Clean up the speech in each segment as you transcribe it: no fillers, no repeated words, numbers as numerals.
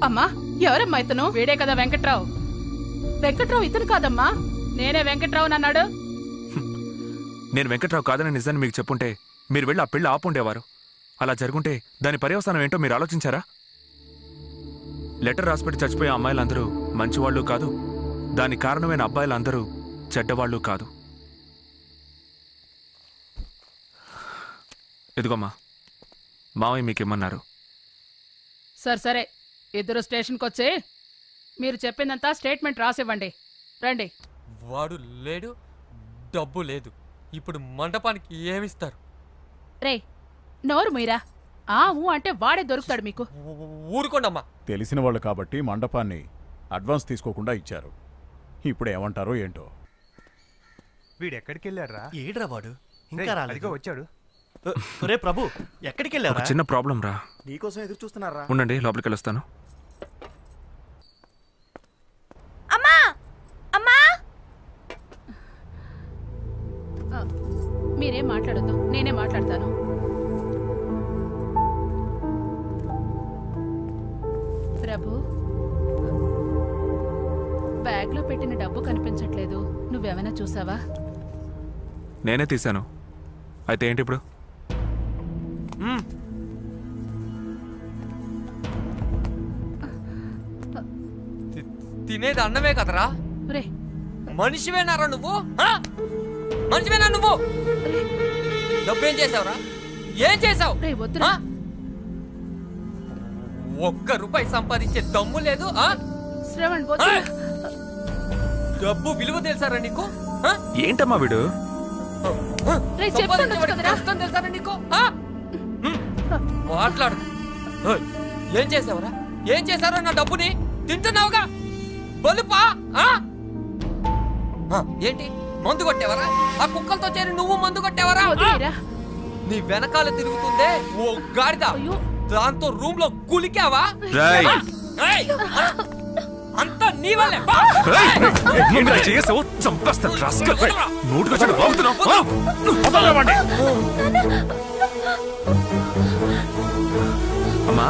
అమ్మా ఎవరమ్మా ఇతను? వీడే కదా వెంకట్రావు. వెంకట్రావు ఇతను కాదమ్మా, నేనే వెంకట్రావు అన్నాడు. నేను వెంకట్రావు కాదని నిజాన్ని మీకు చెప్పుంటే మీరు వెళ్ళి ఆ పెళ్లి ఆపుండేవారు. అలా జరుగుంటే దాని పర్యవసానం ఏంటో మీరు ఆలోచించారా? లెటర్ రాసిపెట్టి చచ్చిపోయే అమ్మాయిలందరూ మంచివాళ్ళు కాదు, దానికి కారణమైన అబ్బాయిలందరూ చెడ్డవాళ్ళు కాదు. ఇదిగోమ్మా మావయ్య మీకేమన్నారు? సరే ఇద్దరు స్టేషన్కి వచ్చి మీరు చెప్పిందంతా స్టేట్మెంట్ రాసివ్వండి. రండి. వాడు లేడు, డబ్బు లేదు, ఇప్పుడు మండపానికి ఏమిస్తారు? రే నోరు మీరా. ఊ అంటే వాడే దొరుకుతాడు మీకు. ఊరుకోండమ్మా. తెలిసిన వాళ్ళు కాబట్టి మండపాన్ని అడ్వాన్స్ తీసుకోకుండా ఇచ్చారు. ఇప్పుడు ఏమంటారో ఏంటో. వీడెక్కడికి వెళ్ళారా? ఏడ్రా వాడు ఇంకా రాలేదు. వచ్చాడు. రే ప్రభు, ఎక్కడికి వెళ్ళారా? చిన్న ప్రాబ్లం రా. నీకోసం ఎదురు చూస్తున్నారా? ఉండండి, లోపలికి వెళ్ళొస్తాను. అమ్మా అమ్మా మీరేం మాట్లాడొద్దు, నేనే మాట్లాడతాను. ప్రభు, బ్యాగ్ లో పెట్టిన డబ్బు కనిపించట్లేదు, నువ్వేమైనా చూసావా? నేనే తీశాను. అయితే ఏంటి ఇప్పుడు? తినేది అన్నమే కదరా? రే మనిషివేనారా నువ్వు? మనిషివేనా నువ్వు? డబ్బేం చేసావురా? ఏం చేసావు? ₹1 సంపాదించే దమ్ము లేదు. శ్రవణ్, డబ్బు విలువ తెలుసారా నీకు? ఏంటమ్మా వీడు? కష్టం తెలుసారా నీకు? మాట్లాడు. ఏం చేసావురా? ఏం చేశారో నా డబ్బుని? తింటున్నావుగా బలుపా? ఏంటి మందు కొట్టేవరా? ఆ కుక్కలతో చేరి నువ్వు మందు కొట్టేవరా? నీ వెనకాల తిరుగుతుందే ఓ గాడిద, దాంతో రూమ్ లో కులికావా? అంతా నీ వల్లే. అమ్మా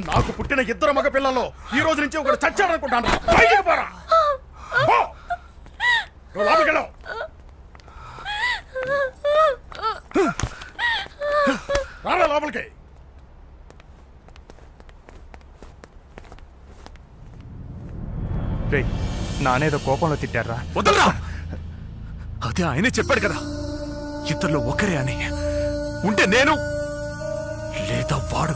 నాకు పుట్టిన ఇద్దరు మగ పిల్లలు ఈ రోజు నుంచి ఒకటి చచ్చాడనుకుంటాను. రారా లోపలికి. నానేదో కోపంలో తిట్టారా? వదలరా. అదే ఆయనే చెప్పాడు కదా, ఇద్దరిలో ఒకరే అని. ఉంటే నేను లేదా వాడు.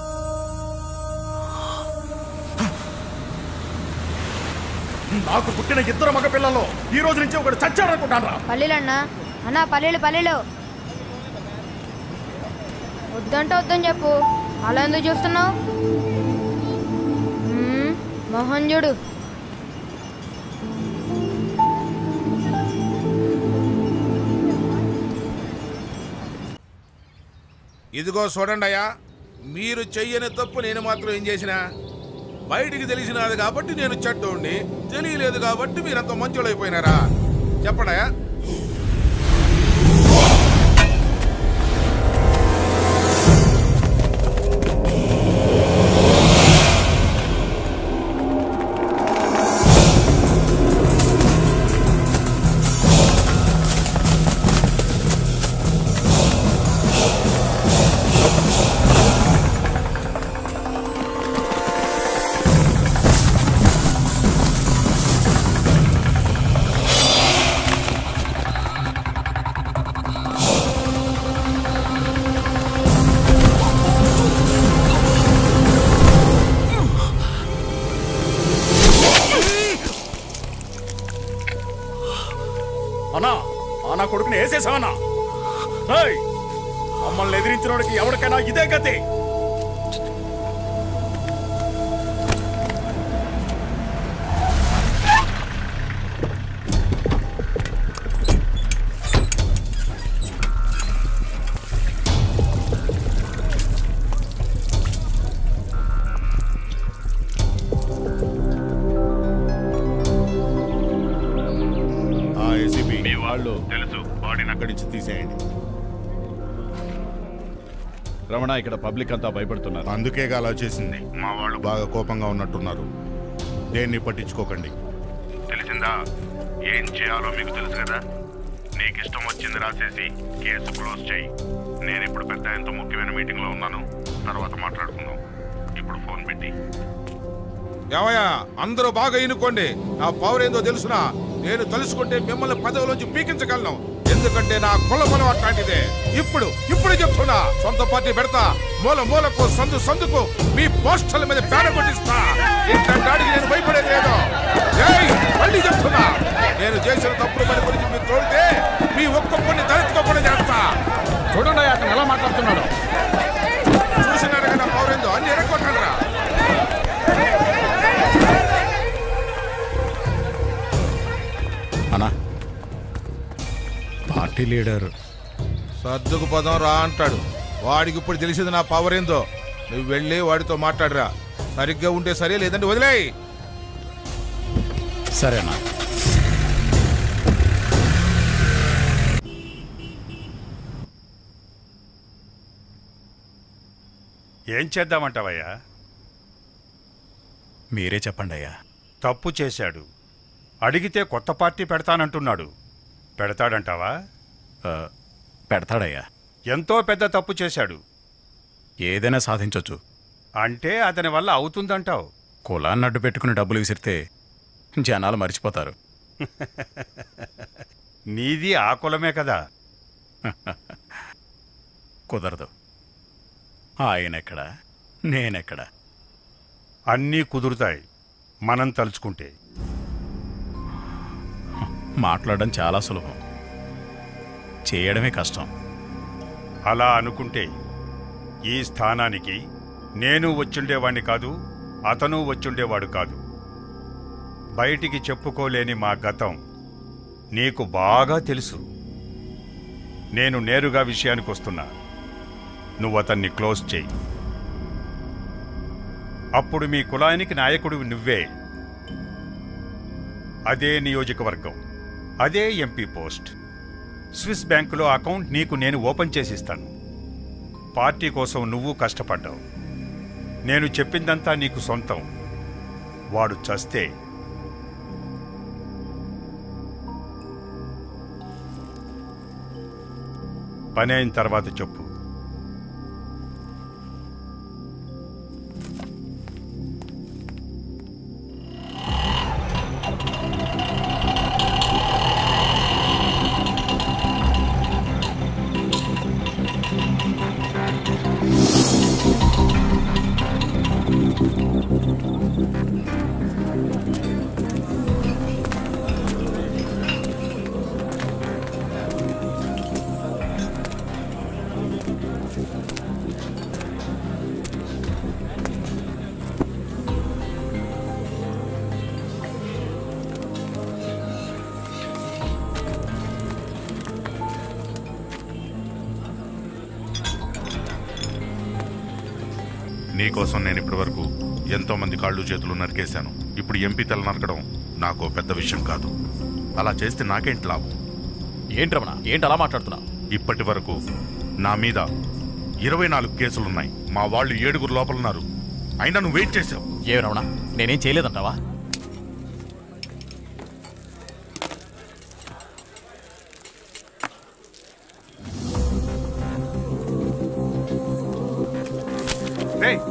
నాకు పుట్టిన ఇద్దరు మగ పిల్లలు ఈ రోజు నుంచి ఒకటి చచ్చాడనుకుంటాను. పల్లీలన్నా అన్నా, పల్లీలు వద్దంటే వద్దని చెప్పు. అలా ఎందుకు చూస్తున్నావు? మోహన్ చూడు. ఇదిగో చూడండి అయ్యా, మీరు చెయ్యని తప్పు నేను మాత్రం ఏం చేసినా? బయటికి తెలిసినది కాబట్టి నేను చెడ్డోండి, తెలియలేదు కాబట్టి మీరంత మంచోళ్ళు అయిపోయినారా? చెప్పండియా. అన్నా, నా కొడుకుని వేసేసావన్నా? మమ్మల్ని ఎదిరించిన వాడికి ఎవరికైనా ఇదే గతి. వాళ్ళు తెలుసు, బాడీని అక్కడి నుంచి తీసేయండి. రమణ, ఇక్కడ పబ్లిక్ అంతా భయపడుతున్నారు. అందుకేగా అలా చేసింది. మా వాళ్ళు బాగా కోపంగా ఉన్నట్టున్నారు. దేన్ని పట్టించుకోకండి, తెలిసిందా? ఏం చేయాలో మీకు తెలుసు కదా. నీకు ఇష్టం వచ్చింది రాసేసి కేసు క్లోజ్ చేయి. నేను ఇప్పుడు పెద్ద ఆయనతో ముఖ్యమైన మీటింగ్లో ఉన్నాను, తర్వాత మాట్లాడుకుందాం. ఇప్పుడు ఫోన్ పెట్టి. ఏమయ్యా, అందరూ బాగా ఎన్నుకోండి. నా పవర్ ఏందో తెలుసునా? నేను తెలుసుకుంటే మిమ్మల్ని పదవిలోంచి పీకించగలను. ఎందుకంటే నా కులబలం అట్లాంటిదే. ఇప్పుడు చెప్తున్నా, సొంత పార్టీ పెడతా, మూలకు సందుకు మీ పోస్టర్ల మీద పేడ కొట్టిస్తా. ఇంతటికి నేను భయపడేది లేదు. మళ్ళీ చెప్తున్నా, నేను చేసిన తప్పుడు పని గురించి మీరు తోడితే మీ ఒక్కొక్కరిని దళితుకోకుండా చేస్తా. చూడండి అతను ఎలా మాట్లాడుతున్నాడు. చూసినారు కదా పవర్ ఏందో, అన్ని ఎరగొట్టండిరా. అన్నా, పార్టీ లీడర్ సర్దుకు పదం రా అంటాడు. వాడికి ఇప్పుడు తెలిసింది నా పవర్ ఏందో. నువ్వు వెళ్ళి వాడితో మాట్లాడరా. సరిగ్గా ఉంటే సరే, లేదంటే వదిలేయ్. సరేనా? ఏం చేద్దామంటావయ్యా? మీరే చెప్పండి అయ్యా. తప్పు చేశాడు, అడిగితే కొత్త పార్టీ పెడతానంటున్నాడు. పెడతాడంటావా? పెడతాడయ్యా. ఎంతో పెద్ద తప్పు చేశాడు. ఏదైనా సాధించొచ్చు అంటే అతని వల్ల అవుతుందంటావు? కులాన్ని అడ్డు పెట్టుకుని డబ్బులు విసిరితే జనాలు మర్చిపోతారు. నీది ఆ కులమే కదా. కుదరదు. ఆయనెక్కడ, నేనెక్కడ? అన్నీ కుదురుతాయి మనం తలుచుకుంటే. మాట్లాడడం చాలా సులభం, చేయడమే కష్టం. అలా అనుకుంటే ఈ స్థానానికి నేను వచ్చుండేవాణ్ణి కాదు, అతను వచ్చుండేవాడు కాదు. బయటికి చెప్పుకోలేని మా గతం నీకు బాగా తెలుసు. నేను నేరుగా విషయానికి వస్తున్నా. నువ్వు అతన్ని క్లోజ్ చేయి. అప్పుడు మీ కులానికి నాయకుడివి నువ్వే. అదే నియోజకవర్గం, అదే ఎంపీ పోస్ట్. స్విస్ బ్యాంకులో అకౌంట్ నీకు నేను ఓపెన్ చేసిస్తాను. పార్టీ కోసం నువ్వు కష్టపడ్డావు. నేను చెప్పిందంతా నీకు సొంతం. వాడు చస్తే పని అయిన తర్వాత చెప్పు. నీకోసం నేను ఇప్పటి వరకు ఎంతో మంది కాళ్ళు చేతులు నరికేశాను. ఇప్పుడు ఎంపీ తల నరకడం నాకు పెద్ద విషయం కాదు. అలా చేస్తే నాకేంటి లాభం? ఏంటి రమణ, ఏంటి అలా మాట్లాడుతున్నావు? ఇప్పటి వరకు నా మీద 24 కేసులున్నాయి. మా వాళ్ళు 7 లోపలున్నారు. అయినా నువ్వు వెయిట్ చేసావు. ఏ రమణ, నేనేం చేయలేదంటావా?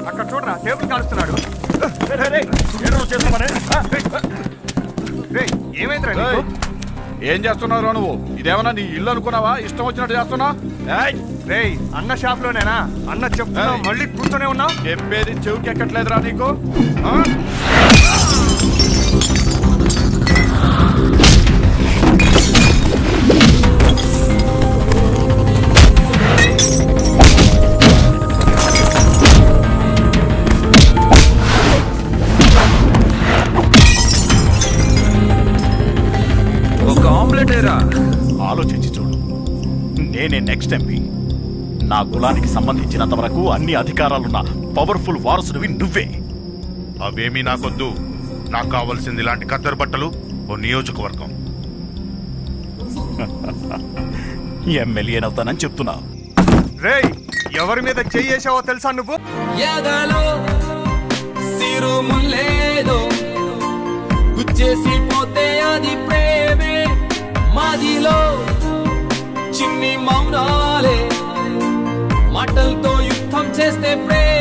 అక్కడ చూడరా, టేబుల్ కాలుస్తున్నాడు. ఏం చేస్తున్నావు నువ్వు? ఇదేమన్నా నీ ఇల్లు అనుకున్నావా? ఇష్టం వచ్చినట్టు చేస్తున్నా? అన్న షాప్ లోనేనా? అన్న చెప్తున్నా, మళ్ళీ కూర్చొనే ఉన్నావు. చెప్పేది చెవికి ఎక్కట్లేదురా నీకు? ఆలోచించి చూడు. నేనే నెక్స్ట్ ఎంపీ. నా కులానికి సంబంధించినంత వరకు అన్ని అధికారాలున్న పవర్ఫుల్ వారసుడివి నువ్వే. అవేమీ నాకొద్దు. నాకు కావాల్సింది ఇలాంటి కద్దరు బట్టలు, ఓ నియోజకవర్గం. ఎమ్మెల్యేనవుతానని చెప్తున్నా. రేయ్, ఎవరి మీద చెయ్యేసావో తెలుసా నువ్వు? ఎదలో సిరుములేదో గుచ్చేసి పోతే అది ప్రేమే, మాదిలో చిన్ని మౌనాలే మాటలతో యుద్ధం చేస్తే ప్రేమ.